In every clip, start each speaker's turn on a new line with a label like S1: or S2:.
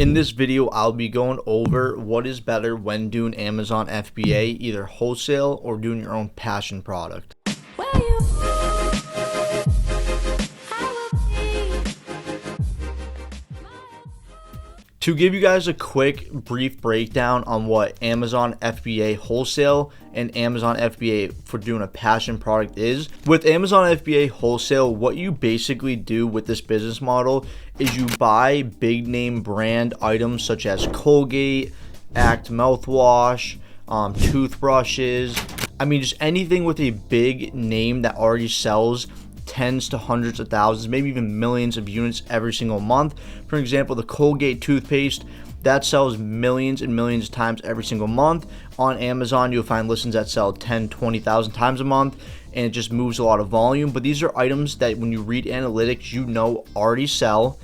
S1: In this video, I'll be going over what is better when doing Amazon FBA, either wholesale or doing your own passion product. To give you guys a quick, brief breakdown on what Amazon FBA wholesale and Amazon FBA for doing a passion product is. With Amazon FBA wholesale, what you basically do with this business model is you buy big name brand items such as Colgate, Act mouthwash, toothbrushes. I mean, just anything with a big name that already sells tens to hundreds of thousands, maybe even millions of units every single month. For example, the Colgate toothpaste that sells millions and millions of times every single month. On Amazon, you'll find listings that sell 10, 20,000 times a month, and it just moves a lot of volume. But these are items that when you read analytics, you know already sell.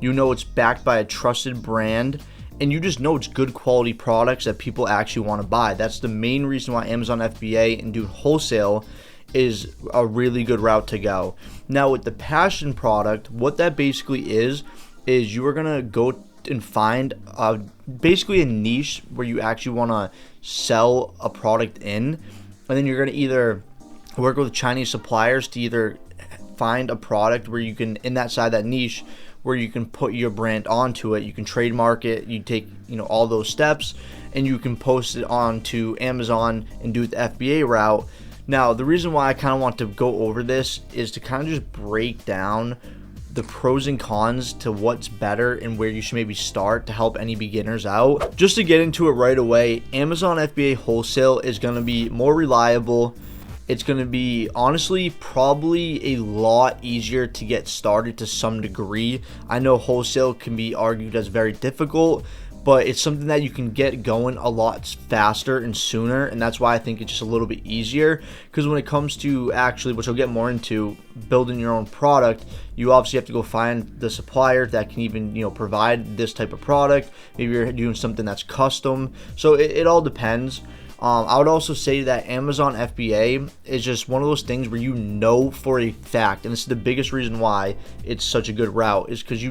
S1: You know it's backed by a trusted brand, and you just know it's good quality products that people actually want to buy. That's the main reason why Amazon FBA and doing wholesale is a really good route to go. Now with the passion product, what that basically is you are gonna go and find basically a niche where you actually want to sell a product in, and then you're gonna either work with Chinese suppliers to either find a product where you can, in that side, that niche, where you can put your brand onto it. You can trademark it, you take all those steps, and you can post it onto Amazon and do the FBA route. Now, the reason why I kind of want to go over this is to kind of just break down the pros and cons to what's better and where you should maybe start to help any beginners out. Just to get into it right away, Amazon FBA wholesale is going to be more reliable. It's going to be, honestly, probably a lot easier to get started to some degree. I know wholesale can be argued as very difficult, but it's something that you can get going a lot faster and sooner, and that's why I think it's just a little bit easier. Because when it comes to actually, which I'll get more into, building your own product, you obviously have to go find the supplier that can even provide this type of product. Maybe you're doing something that's custom, so it all depends. I would also say that Amazon FBA is just one of those things where you know for a fact, and this is the biggest reason why it's such a good route, is because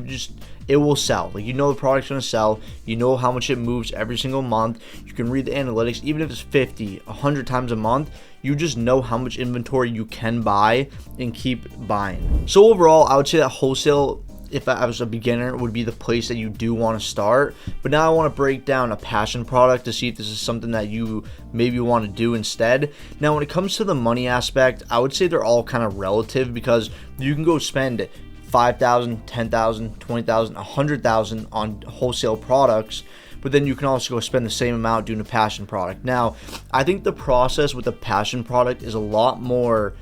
S1: it will sell. Like, the product's going to sell. You know how much it moves every single month. You can read the analytics. Even if it's 50, 100 times a month, you just know how much inventory you can buy and keep buying. So overall, I would say that wholesale, if I was a beginner, would be the place that you do want to start. But now I want to break down a passion product to see if this is something that you maybe want to do instead. Now, when it comes to the money aspect, I would say they're all kind of relative, because you can go spend $5,000, $10,000, $20,000, $100,000 on wholesale products, but then you can also go spend the same amount doing a passion product. Now, I think the process with the passion product is a lot more,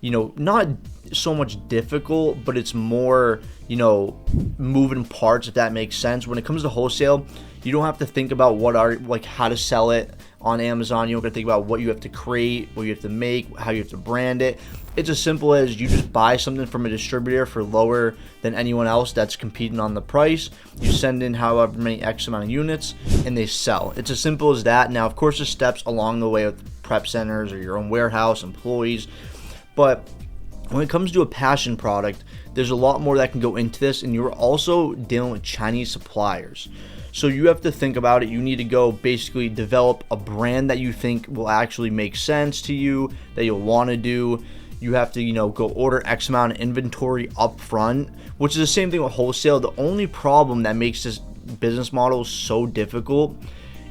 S1: not so much difficult, but it's more, moving parts, if that makes sense. When it comes to wholesale, you don't have to think about how to sell it on Amazon. You don't have to think about what you have to create, what you have to make, how you have to brand it. It's as simple as you just buy something from a distributor for lower than anyone else that's competing on the price. You send in however many X amount of units, and they sell. It's as simple as that. Now, of course, there's steps along the way with prep centers or your own warehouse, employees, but when it comes to a passion product, there's a lot more that can go into this, and you're also dealing with Chinese suppliers. So you have to think about it. You need to go basically develop a brand that you think will actually make sense to you, that you'll want to do. You have to, go order X amount of inventory up front, which is the same thing with wholesale. The only problem that makes this business model so difficult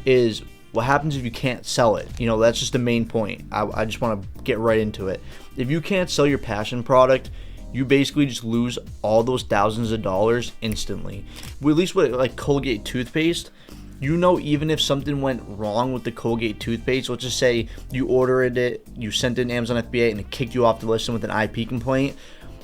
S1: is what happens if you can't sell it. That's just the main point. I just want to get right into it. If you can't sell your passion product, you basically just lose all those thousands of dollars instantly. At least with like Colgate toothpaste, even if something went wrong with the Colgate toothpaste, let's just say you ordered it, you sent it in Amazon FBA, and it kicked you off the listing with an IP complaint,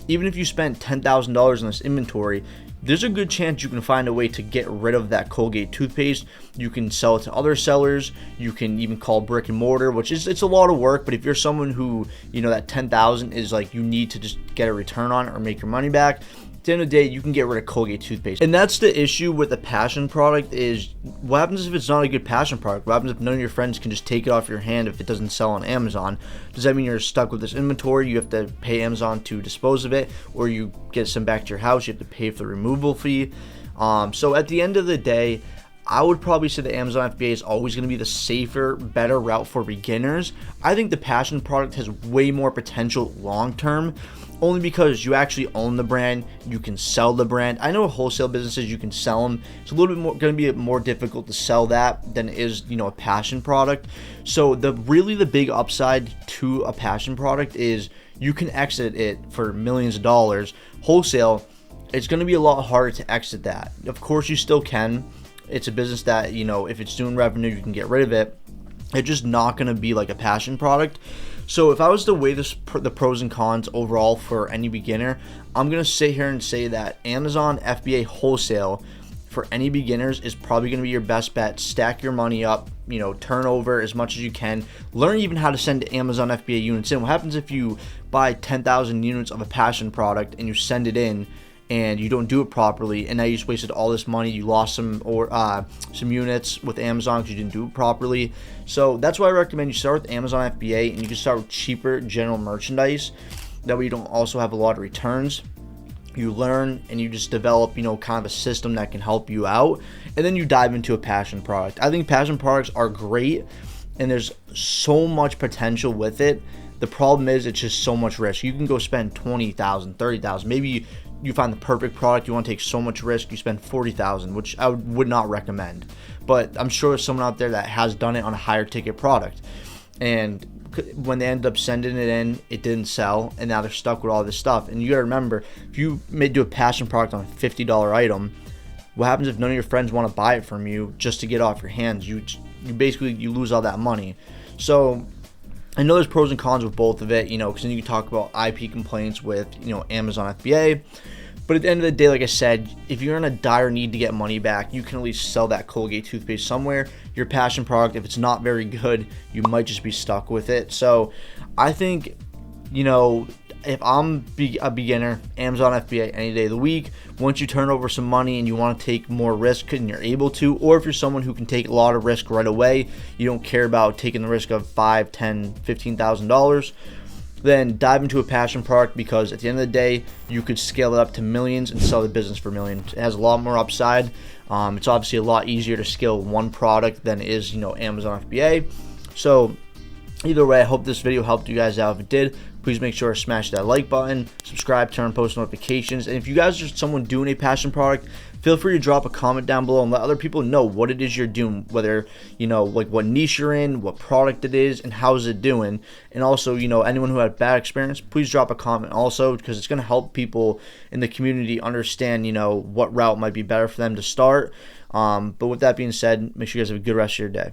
S1: even if you spent $10,000 on this inventory, there's a good chance you can find a way to get rid of that Colgate toothpaste. You can sell it to other sellers. You can even call brick and mortar, which is, it's a lot of work, but if you're someone who, that 10,000 is like you need to just get a return on it or make your money back, at the end of the day, you can get rid of Colgate toothpaste. And that's the issue with a passion product, is what happens if it's not a good passion product? What happens if none of your friends can just take it off your hand if it doesn't sell on Amazon? Does that mean you're stuck with this inventory? You have to pay Amazon to dispose of it, or you get it sent back to your house, you have to pay for the removal fee. So at the end of the day, I would probably say the Amazon FBA is always going to be the safer, better route for beginners. I think the passion product has way more potential long term, only because you actually own the brand, you can sell the brand. I know wholesale businesses, you can sell them. It's a little bit more going to be more difficult to sell that than it is, a passion product. So the big upside to a passion product is you can exit it for millions of dollars. Wholesale, it's going to be a lot harder to exit that. Of course, you still can. It's a business that, if it's doing revenue, you can get rid of it. It's just not going to be like a passion product. So if I was to weigh the pros and cons overall for any beginner, I'm going to sit here and say that Amazon FBA Wholesale for any beginners is probably going to be your best bet. Stack your money up, turn over as much as you can. Learn even how to send Amazon FBA units in. What happens if you buy 10,000 units of a passion product and you send it in and you don't do it properly, and now you just wasted all this money? You lost some units with Amazon because you didn't do it properly. So that's why I recommend you start with Amazon FBA, and you can start with cheaper general merchandise. That way you don't also have a lot of returns. You learn and you just develop, kind of a system that can help you out, and then you dive into a passion product. I think passion products are great, and there's so much potential with it. The problem is it's just so much risk. You can go spend $20,000, $30,000. Maybe you find the perfect product, you want to take so much risk, you spend $40,000, which I would not recommend. But I'm sure there's someone out there that has done it on a higher ticket product, and when they ended up sending it in, it didn't sell, and now they're stuck with all this stuff. And you gotta remember, if you do a passion product on a $50 item, what happens if none of your friends want to buy it from you just to get off your hands? You lose all that money. So I know there's pros and cons with both of it, because then you can talk about IP complaints with, Amazon FBA. But at the end of the day, like I said, if you're in a dire need to get money back, you can at least sell that Colgate toothpaste somewhere. Your passion product, if it's not very good, you might just be stuck with it. So I think, if I'm a beginner, Amazon FBA any day of the week. Once you turn over some money and you want to take more risk and you're able to, or if you're someone who can take a lot of risk right away, you don't care about taking the risk of $5,000, $10,000, $15,000, then dive into a passion product, because at the end of the day, you could scale it up to millions and sell the business for millions. It has a lot more upside. It's obviously a lot easier to scale one product than it is, Amazon FBA. So either way, I hope this video helped you guys out. If it did, please make sure to smash that like button, subscribe, turn on post notifications. And if you guys are someone doing a passion product, feel free to drop a comment down below and let other people know what it is you're doing, whether, like what niche you're in, what product it is, and how's it doing. And also, anyone who had bad experience, please drop a comment also, because it's going to help people in the community understand, what route might be better for them to start. But with that being said, make sure you guys have a good rest of your day.